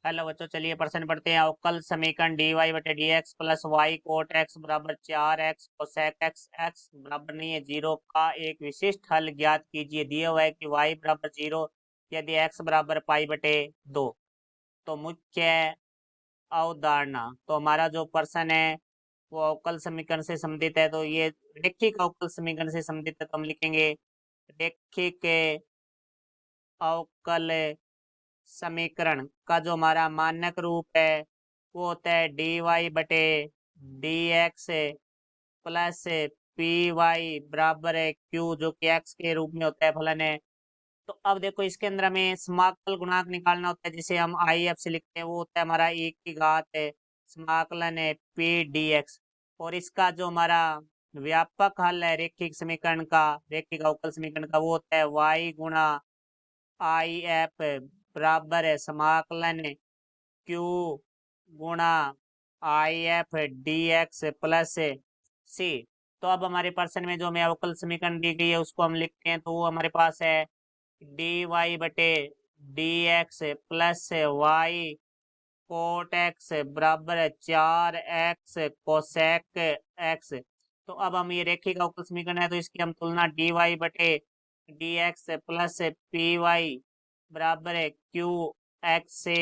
Hello बच्चों, चलिए प्रश्न पढ़ते हैं। अवकल समीकरण dy बटे D x plus Y cot X बराबर 4x कोसेक एक्स एक्स बराबर नहीं है 0 का एक विशिष्ट हल ज्ञात कीजिए। दिया हुआ है कि y बराबर 0 यदि x बराबर पाई बटे 2। तो मुख्य अवधारणा, तो हमारा जो प्रश्न है वो अवकल समीकरण से संबंधित है। तो ये रेखिक अवकल समीकरण से संबंधित है, तो हम लिखेंगे रेखिक अवकल समीकरण का जो हमारा मानक रूप है वो होता है dy बटे D x plus P Y बराबर है क्यू, जो कि x के रूप में होता है, फलन है। तो अब देखो, इसके अंदर हमें समाकल गुणांक निकालना होता है, जिसे हम आई एफ से लिखते हैं। वो होता है हमारा एक की घात है समाकलन है पी डी एक्स। और इसका जो हमारा व्यापक हल है रेखिक समीकरण का, रेखिक अवकल समीकरण का, वो होता है y गुणा आई एफ बराबर है समाकलन क्यू गुणा I F d x plus c. तो अब हमारे प्रश्न में जो हमें अवकल समीकरण दी गई है उसको हम लिखते हैं। तो वो हमारे पास है डी वाई बटे D x plus Y cot X बराबर है 4x कोसेक एक्स। तो अब हम ये रेखिक अवकल समीकरण है, तो इसकी हम तुलना डी वाई बटे D x plus P Y बराबर है क्यू एक्स से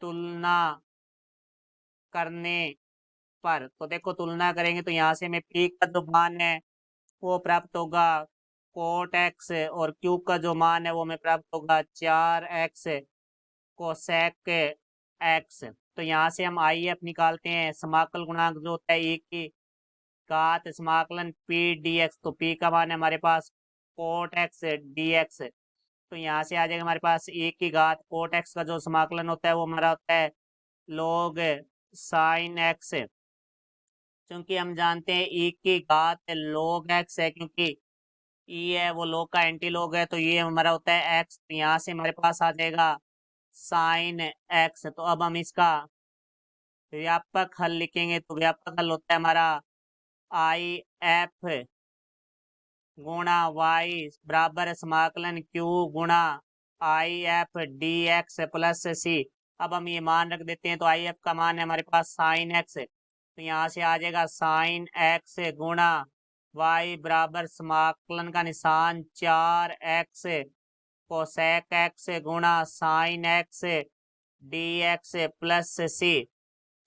तुलना करने पर, तो देखो तुलना करेंगे तो यहाँ से हमें पी का जो मान है वो प्राप्त होगा कोट एक्स, और क्यू का जो मान है वो हमें प्राप्त होगा 4x कोसेक एक्स। तो यहाँ से हम आई एफ निकालते हैं। समाकल गुणांक जो होता है एक की घात समाकलन पी डी एक्स। तो पी का मान है हमारे पास कोट एक्स डी एक्स। तो यहाँ से आ जाएगा हमारे पास एक की घात कोट एक्स का जो समाकलन होता है वो हमारा होता है log साइन एक्स। क्योंकि हम जानते हैं ई की घात log एक्स है, क्योंकि ई है वो log का एंटी log है, तो ये हमारा होता है एक्स। तो यहाँ से हमारे पास आ जाएगा साइन एक्स। तो अब हम इसका व्यापक हल लिखेंगे। तो व्यापक हल होता है हमारा आई एफ गुणा वाई बराबर समाकलन क्यू गुणा I F d x plus c. अब हम ये मान रख देते हैं। तो आई एफ का मान है हमारे पास साइन एक्स। तो यहाँ से आ जाएगा साइन एक्स गुणा वाई बराबर समाकलन का निशान 4x कोसेक एक्स गुणा sine x d x plus c.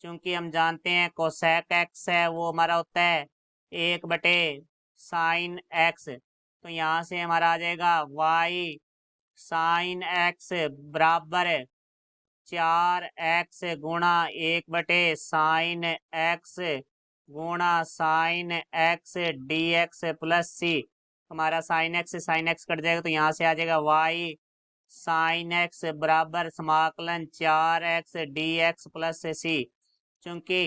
चूंकि हम जानते हैं कोसेक एक्स है वो हमारा होता है 1 बटे साइन एक्स। तो यहाँ से हमारा आ जाएगा वाई साइन एक्स बराबर 4x गुणा 1 बटे साइन एक्स गुणा sine x d x plus c. हमारा साइन एक्स से साइन एक्स कट जाएगा, तो यहाँ से आ जाएगा वाई साइन एक्स बराबर समाकलन 4x D x plus c. चूंकि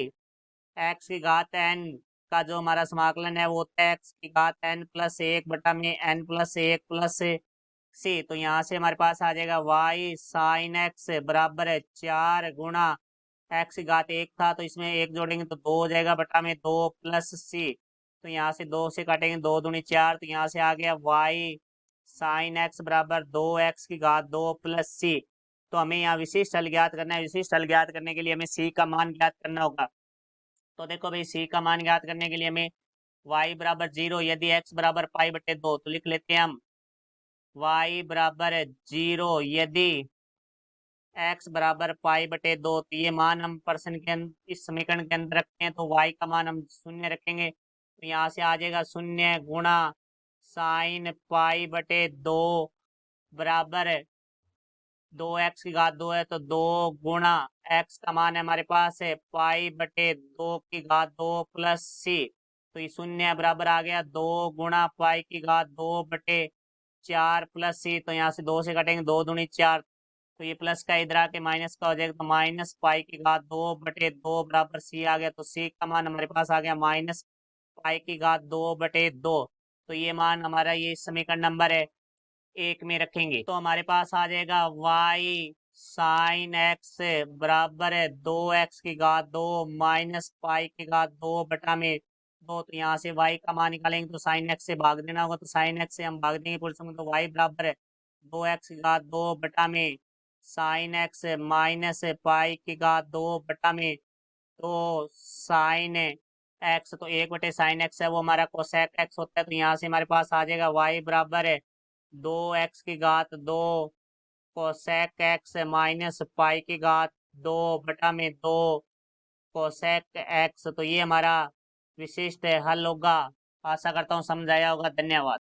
एक्स की घात एन का जो हमारा समाकलन है वो होता है एक्स की घात एन प्लस एक बटा में एन प्लस एक प्लस सी। तो यहाँ से हमारे पास आ जाएगा वाई साइन एक्स बराबर है 4 गुणा एक्स की घात एक था, तो इसमें एक जोड़ेंगे तो 2 हो जाएगा बटा में 2 प्लस सी। तो यहाँ से 2 से काटेंगे 2 दूनी 4। तो यहाँ से आ गया वाई साइन एक्स बराबर 2x की घात 2 प्लस सी। तो हमें यहाँ विशिष्ट हल ज्ञात करना है। विशिष्ट हल ज्ञात करने के लिए हमें सी का मान ज्ञात करना होगा। तो देखो भाई, सी का मान ज्ञात करने के लिए हमें y बराबर 0 यदि x बराबर पाई बटे 2, तो लिख लेते हैं हम y बराबर 0 यदि x बराबर पाई बटे 2। तो ये मान हम प्रश्न के इस समीकरण के अंदर रखते हैं। तो y का मान हम 0 रखेंगे। तो यहाँ से आ जाएगा 0 गुणा साइन पाई बटे 2 बराबर 2x की घात 2 है, तो 2 गुणा x का मान है हमारे पास है पाई बटे 2 की घात 2 प्लस सी। तो ये 0 बराबर आ गया 2 गुणा पाई की घात 2 बटे 4 प्लस सी। तो यहाँ से 2 से कटेंगे 2 दूनी 4। तो ये प्लस का इधर आके माइनस का हो जाएगा, तो माइनस पाई की घात 2 बटे 2 बराबर सी आ गया। तो सी का मान हमारे पास आ गया माइनस पाई की घात 2 बटे 2। तो ये मान हमारा ये समीकरण नंबर है एक में रखेंगे। तो हमारे पास आ जाएगा y साइन एक्स बराबर है 2x की घात 2 माइनस पाई की घात 2 बटा में 2। तो यहाँ से y का मान निकालेंगे तो साइन एक्स से भाग देना होगा। तो साइन एक्स से हम भाग देंगे पूरे समय, तो y बराबर है 2x की घात 2 बटा में साइन एक्स माइनस पाई की घात 2/2 साइन एक्स, तो 1/sin x है वो हमारा कोसेक एक्स होता है, तो यहाँ से हमारे पास आ जाएगा y बराबर है 2x की घात 2 कोसेक एक्स माइनस पाई की घात 2/2 कोसेक एक्स। तो ये हमारा विशिष्ट हल होगा। आशा करता हूँ समझ आया होगा। धन्यवाद।